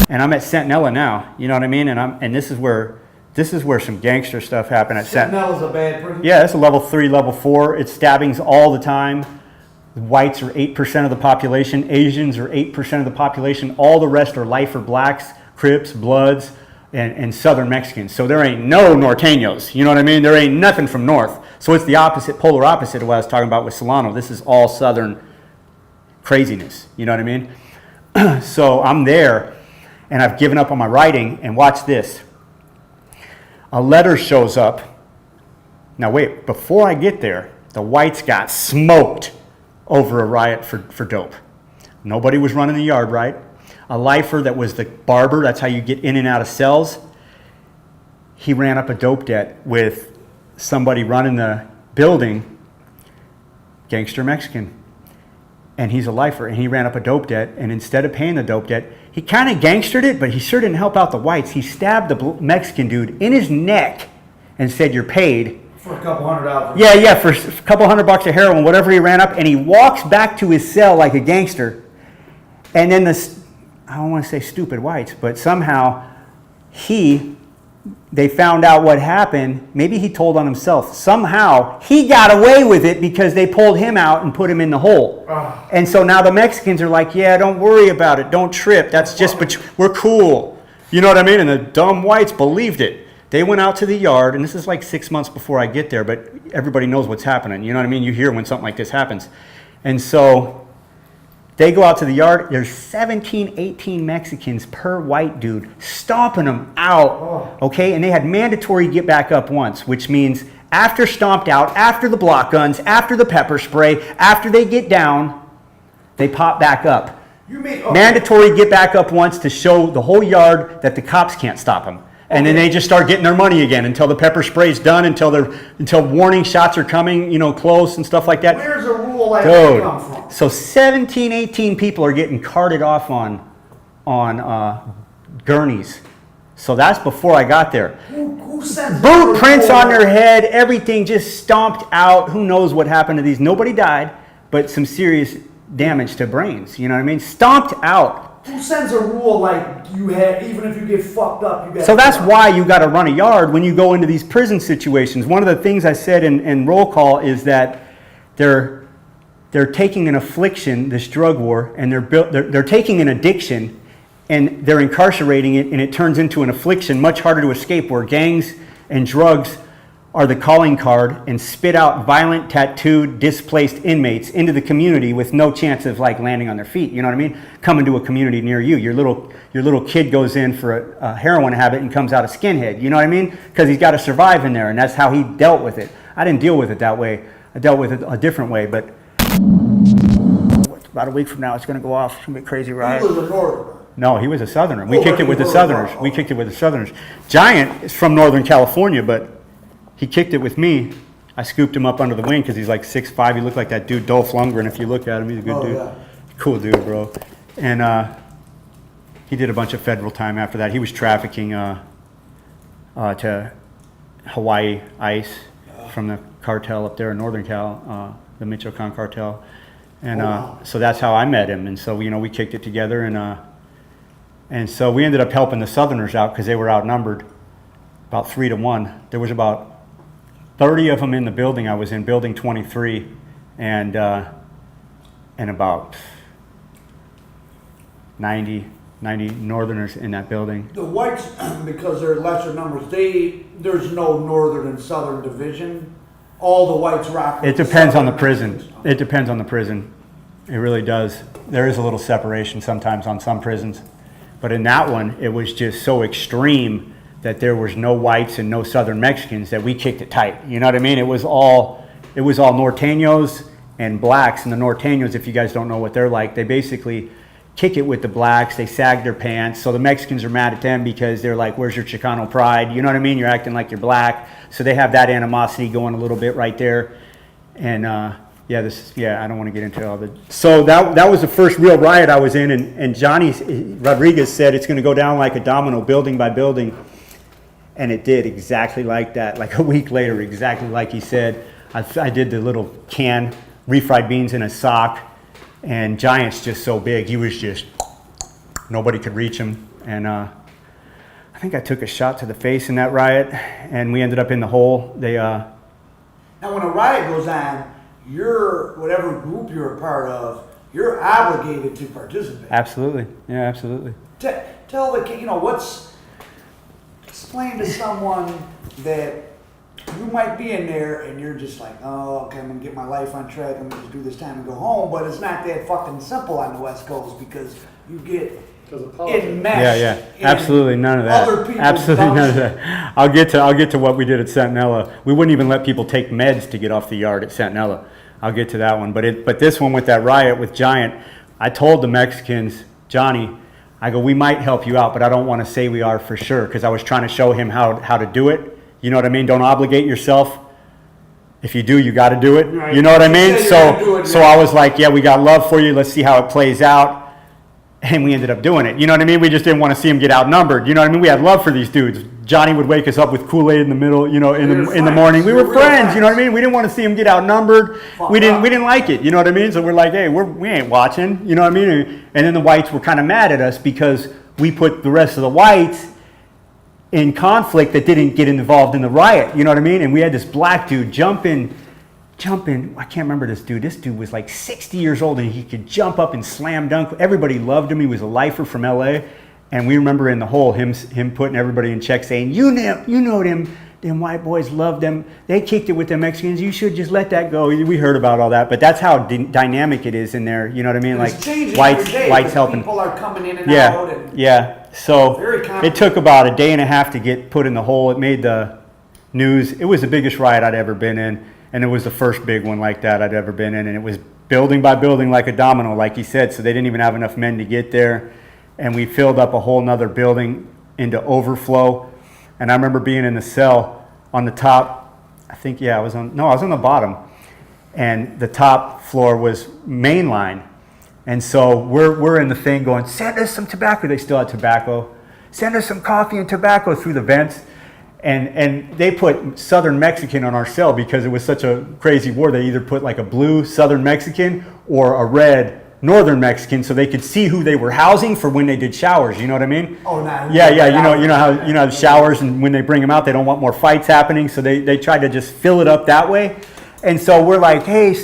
And I'm at Centinela now, you know what I mean? And this is where some gangster stuff happened at Centinela's a bad prison? Yeah, it's a level 3, level 4. It's stabbings all the time. Whites are 8% of the population. Asians are 8% of the population. All the rest are lifer blacks, Crips, Bloods, and Southern Mexicans. So there ain't no Norteños, you know what I mean? There ain't nothing from North. So it's the opposite, polar opposite of what I was talking about with Solano. This is all Southern craziness, you know what I mean? So I'm there, and I've given up on my writing, and watch this. A letter shows up. Now wait, before I get there, the whites got smoked over a riot for dope. Nobody was running the yard right. A lifer that was the barber, that's how you get in and out of cells, he ran up a dope debt with somebody running the building, gangster Mexican. And he's a lifer, and he ran up a dope debt, and instead of paying the dope debt, he kind of gangstered it, but he sure didn't help out the whites. He stabbed the Mexican dude in his neck and said, "You're paid." For a couple $100. Yeah, for a couple $100 of heroin, whatever he ran up, and he walks back to his cell like a gangster. And then I don't want to say stupid whites, but somehow they found out what happened. Maybe he told on himself. Somehow he got away with it because they pulled him out and put him in the hole. And so now the Mexicans are like, yeah, don't worry about it. Don't trip. That's just, we're cool. You know what I mean? And the dumb whites believed it. They went out to the yard, and this is like 6 months before I get there, but everybody knows what's happening. You know what I mean? You hear when something like this happens. And so they go out to the yard. There's 17, 18 Mexicans per white dude stomping them out, okay? And they had mandatory get back up once, which means after stomped out, after the block guns, after the pepper spray, after they get down, they pop back up. You mean, mandatory get back up once to show the whole yard that the cops can't stop them. And then they just start getting their money again until the pepper spray's done, until warning shots are coming, you know, close and stuff like that. Where's a rule like that come from? So 17, 18 people are getting carted off on gurneys. So that's before I got there. Who sends boot prints on their head, everything just stomped out. Who knows what happened to these? Nobody died, but some serious damage to brains. You know what I mean? Stomped out. Who sends a rule like you had, even if you get fucked up, you got? So that's why you got to run a yard when you go into these prison situations. One of the things I said in roll call is that they're taking an affliction, this drug war, and they're taking an addiction, and they're incarcerating it, and it turns into an affliction much harder to escape, where gangs and drugs are the calling card and spit out violent, tattooed, displaced inmates into the community with no chance of like landing on their feet. You know what I mean? Coming to a community near you. Your little kid goes in for a heroin habit and comes out a skinhead. You know what I mean? Because he's got to survive in there, and that's how he dealt with it. I didn't deal with it that way. I dealt with it a different way, but about a week from now, it's going to go off. It's going to be a crazy riot. He was a northerner. No, he was a southerner. We kicked it with the southerners. Giant is from Northern California, but he kicked it with me. I scooped him up under the wing because he's like 6'5". He looked like that dude Dolph Lundgren. If you look at him, he's a good dude. Yeah. Cool dude, bro. And he did a bunch of federal time after that. He was trafficking to Hawaii ice from the cartel up there in Northern Cal, the Michoacan cartel. And so that's how I met him. And so, you know, we kicked it together. And so we ended up helping the Southerners out because they were outnumbered about 3-1. There was about 30 of them in the building. I was in building 23, and about 90 Northerners in that building. The whites, because they're lesser numbers, there's no Northern and Southern division. All the whites rock. It depends on the prison. It depends on the prison. It really does. There is a little separation sometimes on some prisons, but in that one, it was just so extreme that there was no whites and no Southern Mexicans that we kicked it tight. You know what I mean? It was all Norteños and blacks. And the Norteños, if you guys don't know what they're like, they basically kick it with the blacks. They sag their pants. So the Mexicans are mad at them because they're like, where's your Chicano pride? You know what I mean? You're acting like you're black. So they have that animosity going a little bit right there. And I don't want to get into all the... So that was the first real riot I was in. And Johnny Rodriguez said it's going to go down like a domino, building by building. And it did exactly like that. Like a week later, exactly like he said. I did the little can, refried beans in a sock, and Giant's just so big. He was just, nobody could reach him. And I think I took a shot to the face in that riot, and we ended up in the hole. Now, when a riot goes on, whatever group you're a part of, you're obligated to participate. Absolutely. Yeah, absolutely. Tell the kid, explain to someone that you might be in there and you're just like, oh, okay, I'm gonna get my life on track, I'm gonna do this time and go home, but it's not that fucking simple on the West Coast because you get enmeshed. Yeah, absolutely none of that. Other people's Absolutely none of dumb that. I'll get to what we did at Centinela. We wouldn't even let people take meds to get off the yard at Centinela. I'll get to that one. But this one with that riot with Giant, I told the Mexicans, Johnny, I go, we might help you out, but I don't want to say we are for sure, because I was trying to show him how to do it. You know what I mean? Don't obligate yourself. If you do, you got to do it. Right. You know what I mean? So I was like, yeah, we got love for you. Let's see how it plays out. And we ended up doing it. You know what I mean? We just didn't want to see him get outnumbered. You know what I mean? We had love for these dudes. Johnny would wake us up with Kool-Aid in the middle, in the morning. We were friends, you know what I mean? We didn't want to see him get outnumbered. We didn't like it, you know what I mean? So we're like, hey, we ain't watching, you know what I mean? And then the whites were kind of mad at us because we put the rest of the whites in conflict that didn't get involved in the riot, you know what I mean? And we had this black dude jumping, I can't remember this dude. This dude was like 60 years old and he could jump up and slam dunk. Everybody loved him. He was a lifer from LA. And we remember in the hole him putting everybody in check saying, you know them white boys loved them. They kicked it with them Mexicans. You should just let that go. We heard about all that. But that's how dynamic it is in there. You know what I mean? It's like whites helping. People are coming in and out. And yeah. So very it took about a day and a half to get put in the hole. It made the news. It was the biggest riot I'd ever been in. And it was the first big one like that I'd ever been in. And it was building by building like a domino, like he said. So they didn't even have enough men to get there. And we filled up a whole nother building into overflow. And I remember being in the cell on the top. I was on the bottom. And the top floor was mainline. And so we're in the thing going, send us some tobacco. They still had tobacco. Send us some coffee and tobacco through the vents. And they put Southern Mexican on our cell because it was such a crazy war. They either put like a blue Southern Mexican or a red Northern Mexican so they could see who they were housing for when they did showers. You know what I mean? Oh, no. Yeah. You know how the showers, and when they bring them out, they don't want more fights happening. So they tried to just fill it up that way. And so we're like, hey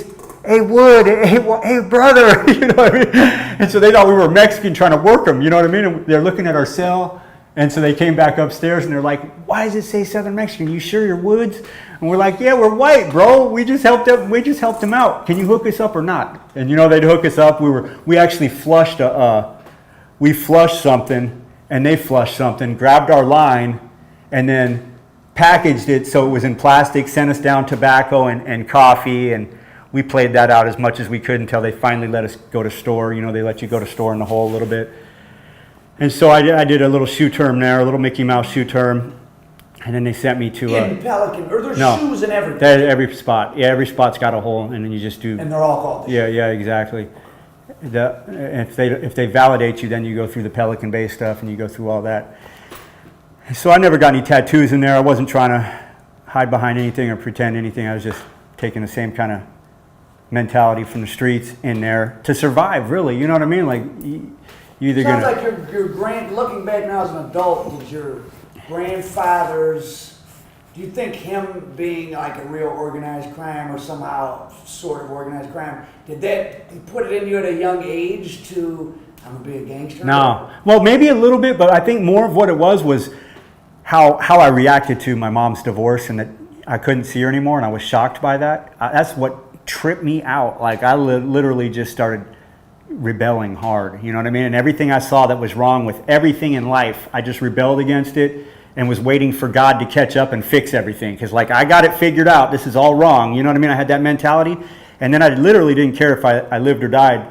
Wood, hey brother, you know what I mean? And so they thought we were Mexican trying to work them. You know what I mean? And they're looking at our cell. And so they came back upstairs and they're like, why does it say Southern Mexican? You sure you're Woods? And we're like, yeah, we're white, bro. We just helped him out. Can you hook us up or not? And they'd hook us up. We actually flushed something and they flushed something, grabbed our line and then packaged it so it was in plastic, sent us down tobacco and coffee, and we played that out as much as we could until they finally let us go to store. They let you go to store in the hole a little bit. And so I did a little shoe term there, a little Mickey Mouse shoe term, and then they sent me to in Pelican, or there's shoes and everything. Every spot, every spot's got a hole, and then you just do. And they're all called. Yeah, exactly. If they validate you, then you go through the Pelican Bay stuff, and you go through all that. So I never got any tattoos in there. I wasn't trying to hide behind anything or pretend anything. I was just taking the same kind of mentality from the streets in there to survive. Really, you know what I mean? Like. You either Sounds like your looking back now as an adult, did your grandfather's, do you think him being like a real organized crime or somehow sort of organized crime, did he put it in you at a young age to, I'm going to be a gangster? No. Well, maybe a little bit, but I think more of what it was how I reacted to my mom's divorce and that I couldn't see her anymore and I was shocked by that. That's what tripped me out. Like I literally just started rebelling hard, you know what I mean? And everything I saw that was wrong with everything in life, I just rebelled against it and was waiting for God to catch up and fix everything. Because like, I got it figured out. This is all wrong. You know what I mean? I had that mentality. And then I literally didn't care if I lived or died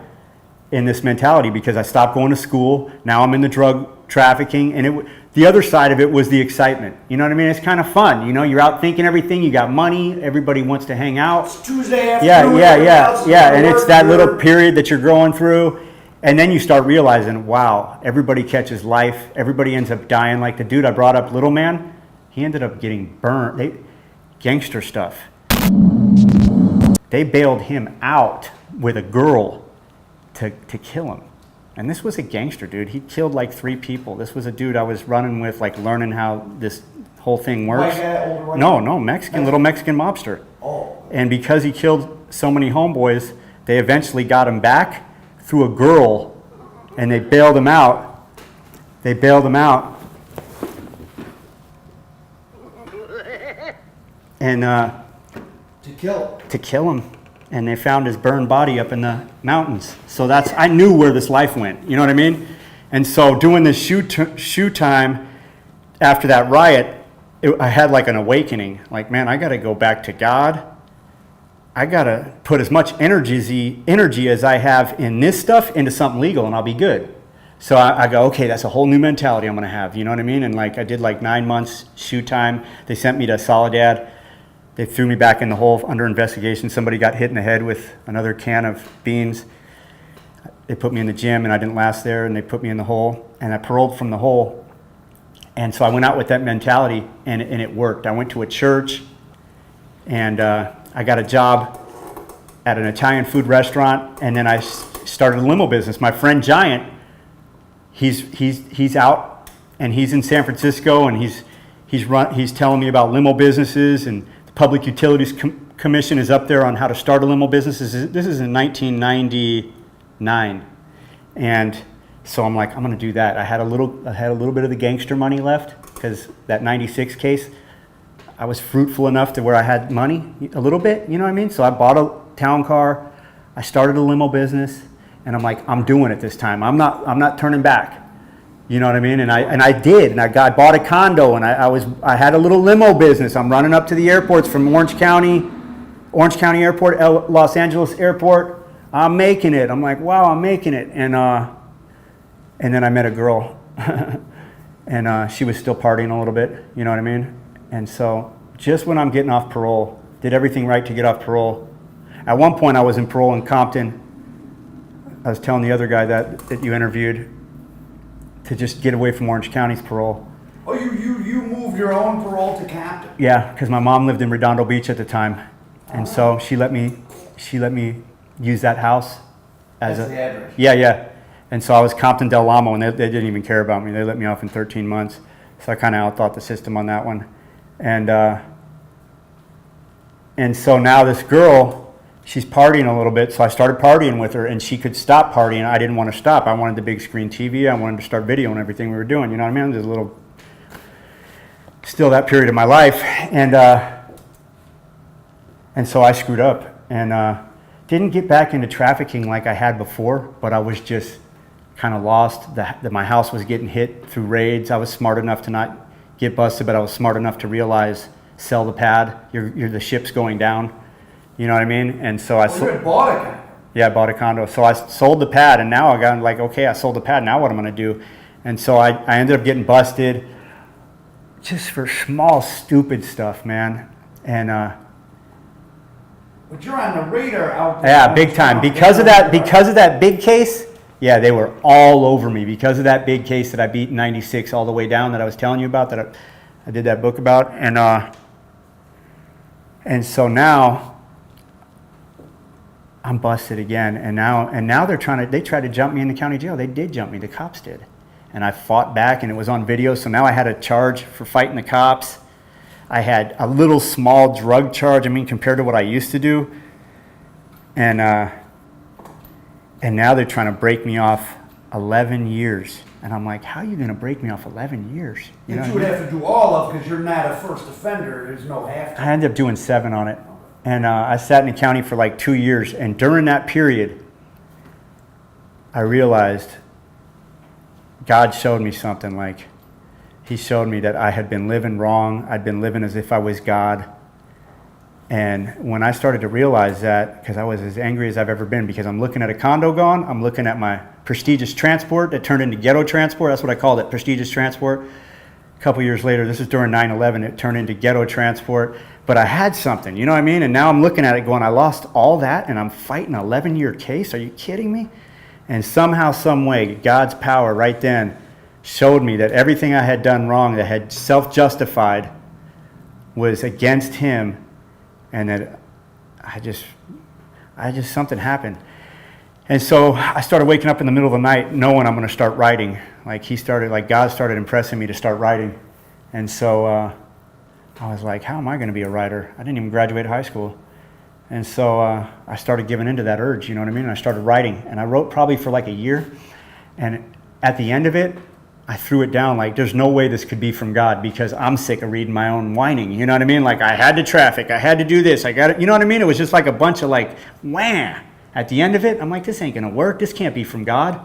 in this mentality because I stopped going to school. Now I'm in the drug trafficking. And the other side of it was the excitement. You know what I mean? It's kind of fun. You're out thinking everything. You got money. Everybody wants to hang out. It's Tuesday afternoon. Yeah. And it's that little period that you're going through. And then you start realizing, wow, everybody catches life. Everybody ends up dying. Like the dude I brought up, Little Man, he ended up getting burned. Gangster stuff. They bailed him out with a girl to kill him. And this was a gangster, dude. He killed like 3 people. This was a dude I was running with, like learning how this whole thing works. White guy, older white No, guy? no, Mexican, little Mexican mobster. Oh. And because he killed so many homeboys, they eventually got him back through a girl, and they bailed him out. They bailed him out. And to kill him. And they found his burned body up in the mountains. So I knew where this life went, you know what I mean? And so doing this shoe time after that riot, I had like an awakening. Like, man, I got to go back to God. I got to put as much energy as I have in this stuff into something legal, and I'll be good. So I go, okay, that's a whole new mentality I'm going to have, you know what I mean? And like I did like 9 months shoe time. They sent me to Soledad. They threw me back in the hole under investigation. Somebody got hit in the head with another can of beans. They put me in the gym, and I didn't last there, and they put me in the hole, and I paroled from the hole. And so I went out with that mentality, and it worked. I went to a church, and I got a job at an Italian food restaurant, and then I started a limo business. My friend Giant, he's out, and he's in San Francisco, and he's telling me about limo businesses, and Public Utilities Commission is up there on how to start a limo business. This is in 1999, and so I'm like, I'm going to do that. I had a little bit of the gangster money left because that '96 case, I was fruitful enough to where I had money a little bit. You know what I mean? So I bought a town car. I started a limo business, and I'm like, I'm doing it this time. I'm not turning back. You know what I mean? And I did, and I bought a condo, and I had a little limo business. I'm running up to the airports from Orange County Airport, Los Angeles Airport. I'm making it. I'm like, wow, I'm making it. And then I met a girl, and she was still partying a little bit. You know what I mean? And so just when I'm getting off parole, did everything right to get off parole. At one point, I was in parole in Compton. I was telling the other guy that you interviewed, to just get away from Orange County's parole. Oh, you moved your own parole to Compton? Yeah, because my mom lived in Redondo Beach at the time, and so she let me use that house as That's the address. Yeah. And so I was Compton Del Amo, and they didn't even care about me. They let me off in 13 months. So I kind of outthought the system on that one, and so now this girl, she's partying a little bit, so I started partying with her, and she could stop partying. I didn't want to stop. I wanted the big screen TV. I wanted to start videoing everything we were doing. You know what I mean? There's still that period of my life, and so I screwed up and didn't get back into trafficking like I had before, but I was just kind of lost. That my house was getting hit through raids. I was smart enough to not get busted, but I was smart enough to realize, sell the pad. The ship's going down. You know what I mean? And so I you had bought a condo. Yeah, I bought a condo. So I sold the pad, and now I got like, okay, I sold the pad. Now what am I going to do? And so I ended up getting busted just for small, stupid stuff, man. And but you're on the radar out there. yeah, big time. Because of that big case, yeah, they were all over me. Because of that big case that I beat in '96 all the way down, that I was telling you about, that I did that book about, and so now I'm busted again, and now they tried to jump me in the county jail. They did jump me. The cops did, and I fought back, and it was on video. So now I had a charge for fighting the cops. I had a little small drug charge. I mean, compared to what I used to do, and now they're trying to break me off 11 years. And I'm like, how are you going to break me off 11 years? You would have to do all of, because you're not a first offender. There's no have to. I ended up doing 7 on it. And I sat in the county for like 2 years. And during that period, I realized God showed me something. Like, he showed me that I had been living wrong. I'd been living as if I was God. And when I started to realize that, because I was as angry as I've ever been, because I'm looking at a condo gone, I'm looking at my prestigious transport that turned into ghetto transport. That's what I called it, prestigious transport. A couple years later, this is during 9/11, it turned into ghetto transport. But I had something, you know what I mean? And now I'm looking at it going, I lost all that, and I'm fighting an 11-year case? Are you kidding me? And somehow, some way, God's power right then showed me that everything I had done wrong, that had self-justified, was against him, and that I just something happened. And so I started waking up in the middle of the night knowing I'm going to start writing. God started impressing me to start writing. And so I was like, how am I going to be a writer? I didn't even graduate high school. And so I started giving into that urge, you know what I mean? And I started writing. And I wrote probably for like a year. And at the end of it, I threw it down like, there's no way this could be from God, because I'm sick of reading my own whining, you know what I mean? Like, I had to traffic, I had to do this, I got it, you know what I mean? It was just like a bunch of like, wham. At the end of it, I'm like, this ain't gonna work, this can't be from God.